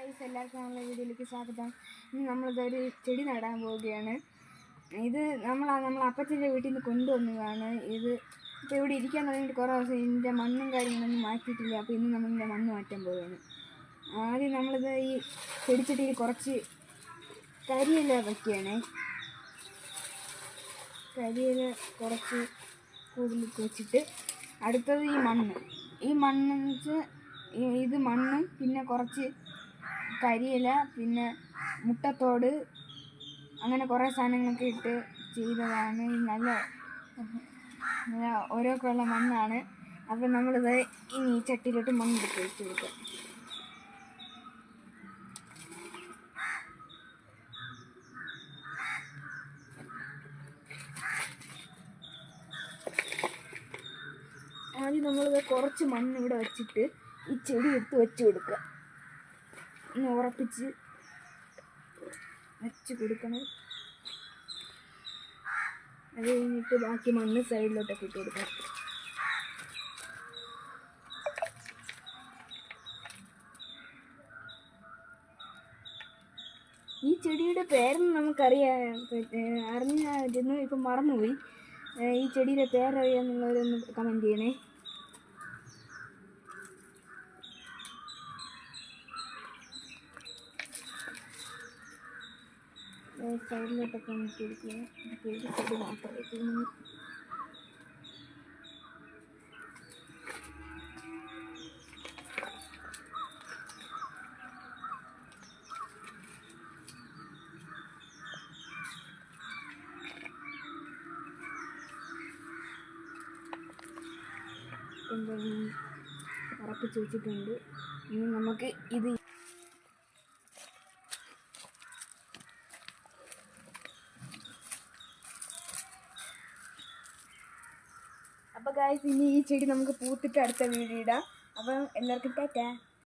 Guys, എല്ലാവർക്കും നമ്മളെ വീഡിയോയിലേക്ക് സ്വാഗതം. ഇന്ന് നമ്മളിതൊരു ചെടി നടാൻ പോവുകയാണ്. ഇത് നമ്മളെ അപ്പച്ചൻ്റെ വീട്ടിൽ നിന്ന് കൊണ്ടുവന്നതാണ്. ഇത് ഇപ്പോൾ ഇവിടെ ഇരിക്കാൻ തുടങ്ങിയിട്ട് കുറേ ദിവസം ഇതിൻ്റെ മണ്ണും കാര്യങ്ങളൊന്നും മാറ്റിയിട്ടില്ല. അപ്പോൾ ഇന്ന് നമ്മളിതിൻ്റെ മണ്ണ് മാറ്റാൻ പോവുകയാണ്. ആദ്യം നമ്മളിത് ഈ ചെടിച്ചട്ടിയിൽ കുറച്ച് കരിയില വയ്ക്കുകയാണ്. കരിയില കുറച്ച് കൂടുതൽ വെച്ചിട്ട് അടുത്തത് ഈ മണ്ണെന്ന് വെച്ചാൽ ഇത് മണ്ണും പിന്നെ കുറച്ച് കരിയില പിന്നെ മുട്ടത്തോട് അങ്ങനെ കുറേ സാധനങ്ങളൊക്കെ ഇട്ട് ചെയ്തതാണ്. നല്ല ഓരോക്കുള്ള മണ്ണാണ്. അപ്പം നമ്മളിത് ഇനി ഈ ചട്ടിയിലോട്ട് മണ്ണെടുത്ത് വെച്ച് കൊടുക്കുക. ആദ്യം നമ്മളിത് കുറച്ച് മണ്ണ് ഇവിടെ വെച്ചിട്ട് ഈ ചെടി എടുത്ത് വെച്ച് കൊടുക്കുക. ഒന്ന് ഉറപ്പിച്ച് വെച്ച് കൊടുക്കണം. അത് കഴിഞ്ഞിട്ട് ബാക്കി മണ്ണ് സൈഡിലോട്ടൊക്കെ ഇട്ട് കൊടുക്കണം. ഈ ചെടിയുടെ പേരൊന്നും അറിഞ്ഞായിരുന്നു, ഇപ്പം മറന്നുപോയി. ഈ ചെടിയുടെ പേരറിയാമെന്നുള്ളവരൊന്ന് കമൻറ്റ് ചെയ്യണേ. സൈഡിലോട്ടൊക്കെ നോക്കി എടുക്കുക. സൈഡ് മാത്രം വെക്കുന്നു. ഉറപ്പിച്ച് വെച്ചിട്ടുണ്ട്. ഇനി നമുക്ക് ഇത് അപ്പോൾ ഗായ്സ്, ഇനി ഈ ചെടി നമുക്ക് പൂത്തിട്ട് അടുത്ത വീഡിയോ ഇടാം. അപ്പം എല്ലാവർക്കും ടാറ്റാ.